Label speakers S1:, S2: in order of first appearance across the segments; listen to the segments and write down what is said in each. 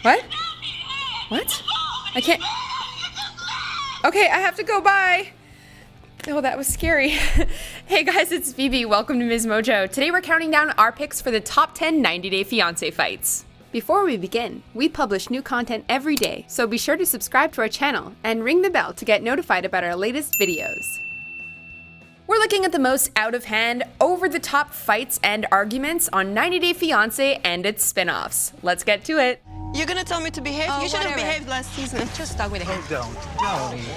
S1: What? What? I can't... Okay, I have to go, bye! Oh, that was scary. Hey guys, it's Phoebe. Welcome to MsMojo. Today we're counting down our picks for the top 10 90-day fiancé fights. Before we begin, we publish new content every day, so be sure to subscribe to our channel and ring the bell to get notified about our latest videos. We're looking at the most out-of-hand, over-the-top fights and arguments on 90 Day Fiancé and its spin-offs. Let's get to it.
S2: You're gonna tell me to behave? You should have behaved last season.
S3: Just stuck with it.
S4: Don't.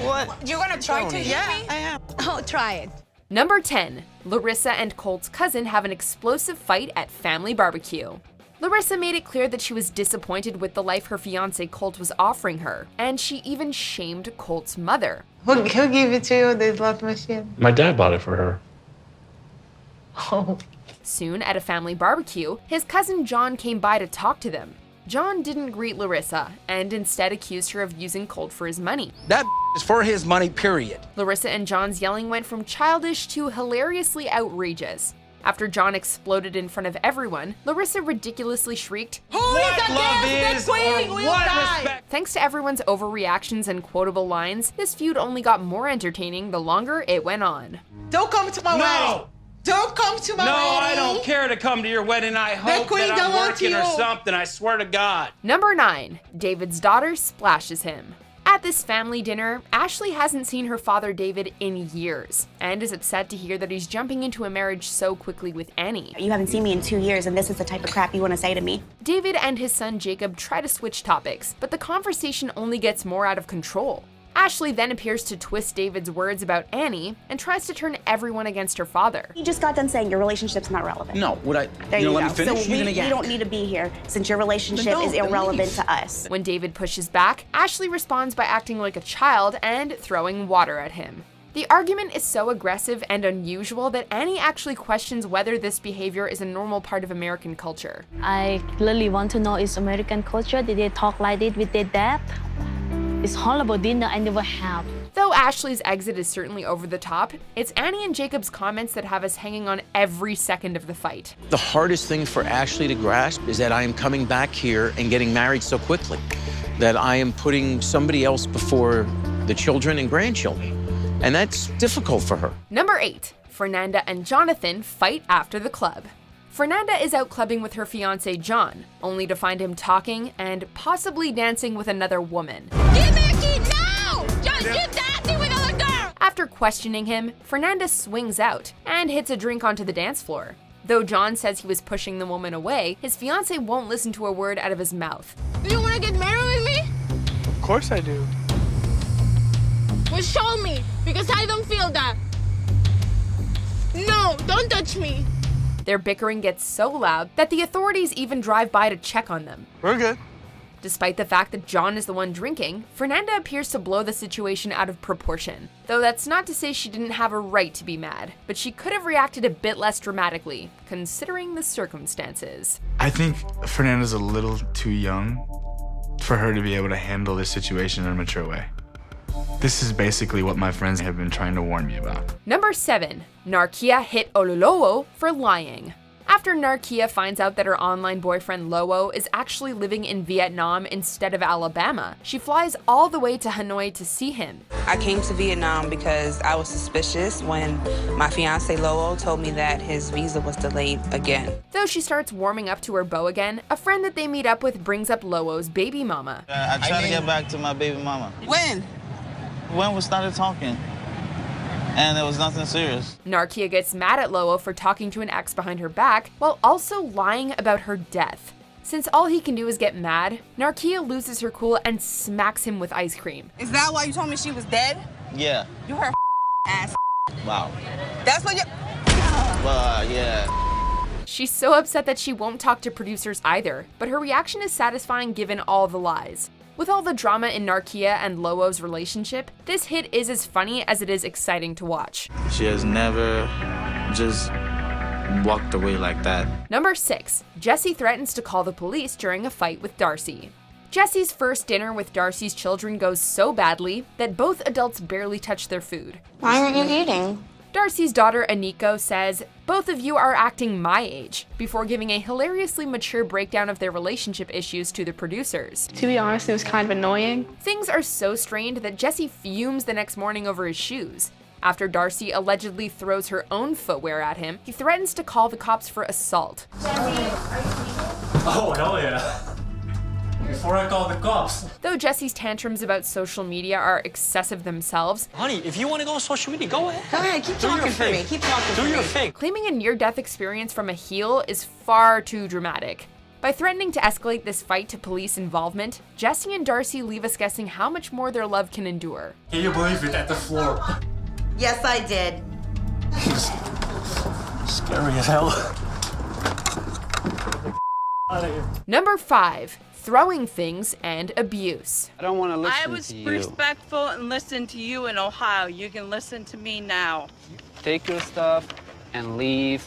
S2: What?
S3: You're gonna try to hit me?
S2: I am.
S3: Oh, try it.
S1: Number 10. Larissa and Colt's cousin have an explosive fight at family barbecue. Larissa made it clear that she was disappointed with the life her fiancé Colt was offering her, and she even shamed Colt's mother.
S5: Who gave it to you, the slot machine?
S6: My dad bought it for her.
S5: Oh.
S1: Soon, at a family barbecue, his cousin John came by to talk to them. John didn't greet Larissa, and instead accused her of using Colt for his money.
S4: That is for his money, period.
S1: Larissa and John's yelling went from childish to hilariously outrageous. After John exploded in front of everyone, Larissa ridiculously shrieked,
S3: Who is against the queen will die!
S1: Thanks to everyone's overreactions and quotable lines, this feud only got more entertaining the longer it went on.
S5: Don't come to my wedding. Don't come to my
S7: No,
S5: wedding.
S7: I don't care to come to your wedding. I hope
S5: queen
S7: that
S5: don't
S7: I'm
S5: want
S7: working
S5: you.
S7: or something. I swear to God.
S1: Number 9. David's daughter splashes him. At this family dinner, Ashley hasn't seen her father David in years, and is upset to hear that he's jumping into a marriage so quickly with Annie.
S8: You haven't seen me in 2 years, and this is the type of crap you want to say to me.
S1: David and his son Jacob try to switch topics, but the conversation only gets more out of control. Ashley then appears to twist David's words about Annie and tries to turn everyone against her father.
S8: You just got done saying your relationship's not relevant.
S4: No, would I?
S8: There you
S4: let
S8: go.
S4: me finish?
S8: So we don't need to be here since your relationship is irrelevant to us.
S1: When David pushes back, Ashley responds by acting like a child and throwing water at him. The argument is so aggressive and unusual that Annie actually questions whether this behavior is a normal part of American culture.
S9: I clearly want to know is American culture. Did they talk like this with their dad? It's horrible dinner I never have.
S1: Though Ashley's exit is certainly over the top, it's Annie and Jacob's comments that have us hanging on every second of the fight.
S10: The hardest thing for Ashley to grasp is that I am coming back here and getting married so quickly, that I am putting somebody else before the children and grandchildren, and that's difficult for her.
S1: Number 8. Fernanda and Jonathan fight after the club. Fernanda is out clubbing with her fiancé John, only to find him talking and possibly dancing with another woman.
S3: Give me a key now! John, keep dancing with other girl!
S1: After questioning him, Fernanda swings out and hits a drink onto the dance floor. Though John says he was pushing the woman away, his fiancé won't listen to a word out of his mouth.
S3: Do you want to get married with me?
S4: Of course I do.
S3: Well, show me, because I don't feel that. No, don't touch me.
S1: Their bickering gets so loud that the authorities even drive by to check on them.
S4: We're good.
S1: Despite the fact that John is the one drinking, Fernanda appears to blow the situation out of proportion. Though that's not to say she didn't have a right to be mad, but she could have reacted a bit less dramatically, considering the circumstances.
S11: I think Fernanda's a little too young for her to be able to handle this situation in a mature way. This is basically what my friends have been trying to warn me about.
S1: Number 7. Narkyia hit Olulowo for lying. After Narkyia finds out that her online boyfriend Lowo is actually living in Vietnam instead of Alabama, she flies all the way to Hanoi to see him.
S2: I came to Vietnam because I was suspicious when my fiancé Lowo told me that his visa was delayed again.
S1: Though she starts warming up to her beau again, a friend that they meet up with brings up Lowo's baby mama.
S12: I tried to get back to my baby mama. When we started talking, and there was nothing serious.
S1: Narkyia gets mad at Lowo for talking to an ex behind her back, while also lying about her death. Since all he can do is get mad, Narkyia loses her cool and smacks him with ice cream.
S2: Is that why you told me she was dead?
S12: Yeah.
S2: You her ass.
S12: Wow.
S2: That's what you...
S12: Yeah.
S1: She's so upset that she won't talk to producers either, but her reaction is satisfying given all the lies. With all the drama in Narkyia and Lowo's relationship, this hit is as funny as it is exciting to watch.
S12: She has never just walked away like that.
S1: Number 6. Jesse threatens to call the police during a fight with Darcey. Jesse's first dinner with Darcey's children goes so badly that both adults barely touch their food.
S13: Why aren't you eating?
S1: Darcey's daughter Aniko says, "Both of you are acting my age," before giving a hilariously mature breakdown of their relationship issues to the producers.
S3: To be honest, it was kind of annoying.
S1: Things are so strained that Jesse fumes the next morning over his shoes. After Darcey allegedly throws her own footwear at him, he threatens to call the cops for assault.
S7: Oh, hell yeah. Before I call the cops.
S1: Though Jesse's tantrums about social media are excessive themselves,
S7: Honey, if you want to go on social media, go ahead.
S5: Go ahead, keep talking for me. Keep talking for me.
S7: Do your thing.
S1: claiming a near-death experience from a heel is far too dramatic. By threatening to escalate this fight to police involvement, Jesse and Darcey leave us guessing how much more their love can endure.
S7: Can you believe it? At the floor.
S5: Yes, I did.
S7: Scary as hell.
S1: Number 5. Throwing things and abuse.
S6: I don't want to listen
S13: I was
S6: to you.
S13: respectful and listened to you in Ohio. You can listen to me now.
S6: Take your stuff and leave.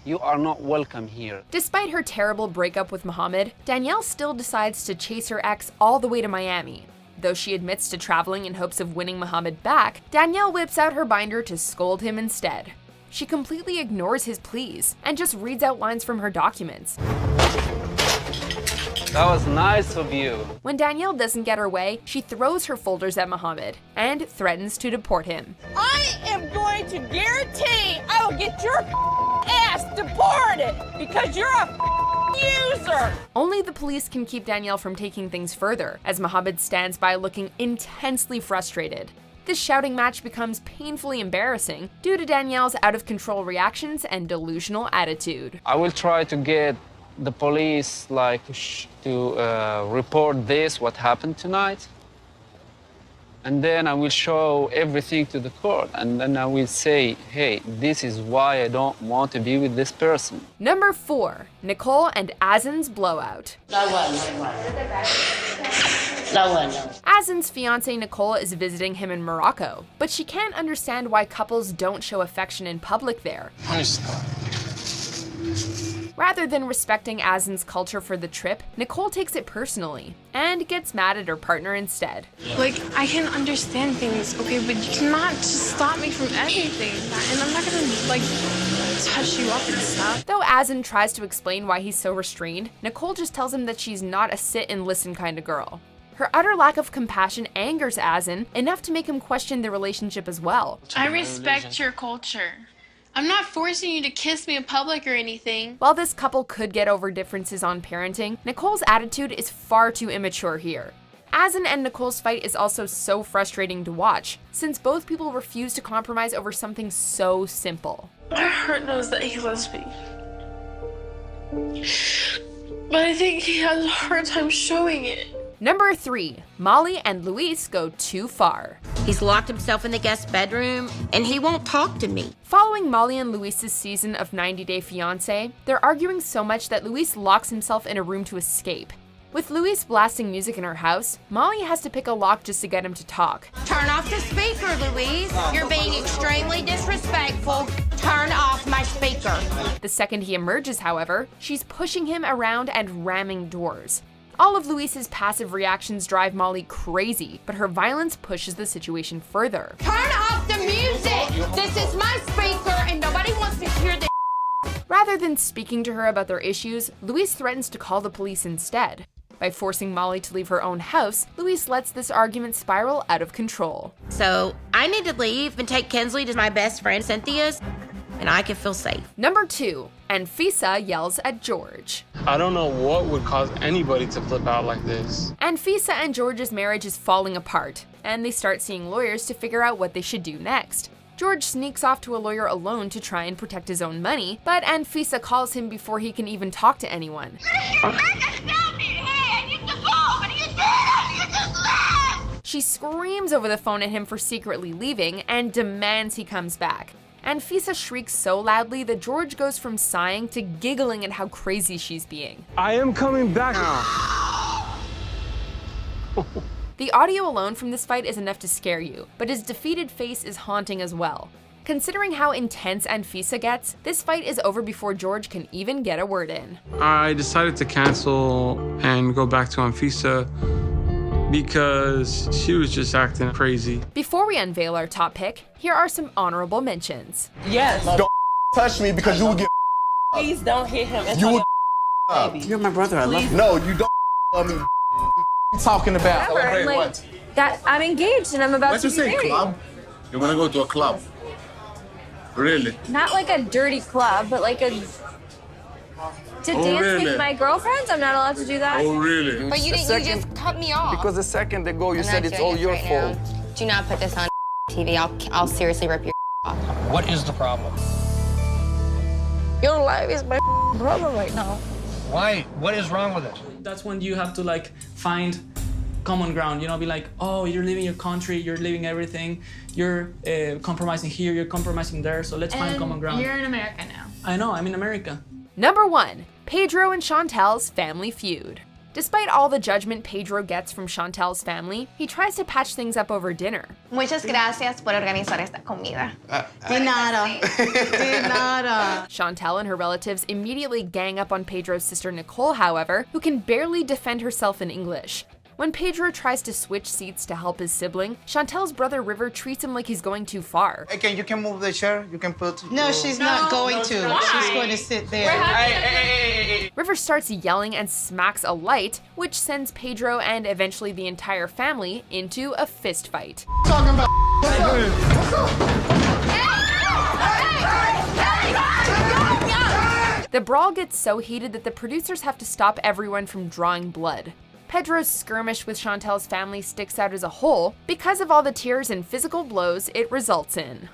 S6: You are not welcome here.
S1: Despite her terrible breakup with Muhammad, Danielle still decides to chase her ex all the way to Miami. Though she admits to traveling in hopes of winning Muhammad back, Danielle whips out her binder to scold him instead. She completely ignores his pleas and just reads out lines from her documents.
S6: That was nice of you.
S1: When Danielle doesn't get her way, she throws her folders at Muhammad and threatens to deport him.
S13: I am going to guarantee I will get your ass deported because you're a user.
S1: Only the police can keep Danielle from taking things further, as Muhammad stands by looking intensely frustrated. This shouting match becomes painfully embarrassing due to Danielle's out-of-control reactions and delusional attitude.
S6: I will try to get the police to report this, what happened tonight. And then I will show everything to the court. And then I will say, hey, this is why I don't want to be with this person.
S1: Number 4. Nicole and Azan's blowout. Azan's fiance Nicole is visiting him in Morocco, but she can't understand why couples don't show affection in public there. Rather than respecting Azan's culture for the trip, Nicole takes it personally and gets mad at her partner instead.
S3: Like, I can understand things, okay, but you cannot just stop me from anything. And I'm not gonna, like, touch you up and stuff.
S1: Though Azan tries to explain why he's so restrained, Nicole just tells him that she's not a sit and listen kind of girl. Her utter lack of compassion angers Azan enough to make him question the relationship as well.
S3: I respect your culture. I'm not forcing you to kiss me in public or anything.
S1: While this couple could get over differences on parenting, Nicole's attitude is far too immature here. Azan and Nicole's fight is also so frustrating to watch, since both people refuse to compromise over something so simple.
S3: My heart knows that he loves me. But I think he has a hard time showing it.
S1: Number 3. Molly and Luis go too far.
S14: He's locked himself in the guest bedroom, and he won't talk to me.
S1: Following Molly and Luis's season of 90 Day Fiancé, they're arguing so much that Luis locks himself in a room to escape. With Luis blasting music in her house, Molly has to pick a lock just to get him to talk.
S14: Turn off the speaker, Louise. You're being extremely disrespectful. Turn off my speaker.
S1: The second he emerges, however, she's pushing him around and ramming doors. All of Luis's passive reactions drive Molly crazy, but her violence pushes the situation further.
S14: Turn off the music! This is my speaker and nobody wants to hear this.
S1: Rather than speaking to her about their issues, Luis threatens to call the police instead. By forcing Molly to leave her own house, Luis lets this argument spiral out of control.
S14: So I need to leave and take Kinsley to my best friend Cynthia's, and I can feel safe.
S1: Number 2. Anfisa yells at George.
S15: I don't know what would cause anybody to flip out like this.
S1: Anfisa and George's marriage is falling apart, and they start seeing lawyers to figure out what they should do next. George sneaks off to a lawyer alone to try and protect his own money, but Anfisa calls him before he can even talk to anyone. She screams over the phone at him for secretly leaving and demands he comes back. Anfisa shrieks so loudly that George goes from sighing to giggling at how crazy she's being.
S15: I am coming back.
S1: The audio alone from this fight is enough to scare you, but his defeated face is haunting as well. Considering how intense Anfisa gets, this fight is over before George can even get a word in.
S15: I decided to cancel and go back to Anfisa because she was just acting crazy.
S1: Before we unveil our top pick, here are some honorable mentions.
S13: Yes.
S16: Don't touch me because you will get.
S13: Please don't hit him. It's
S16: You
S13: on
S16: will.
S13: your baby.
S16: You're my brother. I love you. No, you don't love me. What you talking about?
S17: Whatever, like, that I'm engaged and I'm about
S16: Let's
S17: to
S16: just
S17: be
S16: say
S17: married.
S16: club. You want to go to a club? Really?
S17: Not like a dirty club, but like a to dance
S16: really?
S17: with my girlfriends. I'm not allowed to do that.
S16: Oh, really?
S14: But you didn't. You just cut me off.
S18: Because a second ago you
S14: I'm
S18: said
S14: not
S18: it's
S14: doing
S18: all
S14: this
S18: your
S14: right
S18: fault.
S14: now. Do not put this on TV. I'll seriously rip your off.
S18: What is the problem?
S13: Your life is my problem right now.
S18: Why? What is wrong with it?
S19: That's when you have to like find common ground, you know, be like, oh, you're leaving your country, you're leaving everything, you're compromising here, you're compromising there, so let's find common ground.
S3: You're in America now.
S1: I know, I'm in America. Number 1, Pedro and Chantel's family feud. Despite all the judgment Pedro gets from Chantel's family, he tries to patch things up over dinner.
S14: Muchas gracias por organizar esta comida.
S5: De nada. De nada.
S1: Chantel and her relatives immediately gang up on Pedro's sister Nicole, however, who can barely defend herself in English. When Pedro tries to switch seats to help his sibling, Chantel's brother River treats him like he's going too far.
S12: Hey, you can move the chair. You can put.
S5: No, she's not going to.
S3: Why?
S5: She's going to sit there.
S1: River starts yelling and smacks a light, which sends Pedro and eventually the entire family into a fist fight.
S16: Talking about.
S1: The brawl gets so heated that the producers have to stop everyone from drawing blood. Pedro's skirmish with Chantel's family sticks out as a whole because of all the tears and physical blows it results in.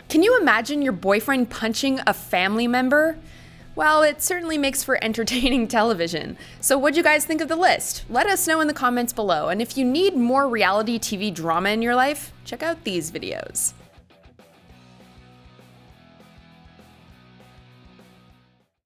S1: Can you imagine your boyfriend punching a family member? Well, it certainly makes for entertaining television. So what'd you guys think of the list? Let us know in the comments below, and if you need more reality TV drama in your life, check out these videos.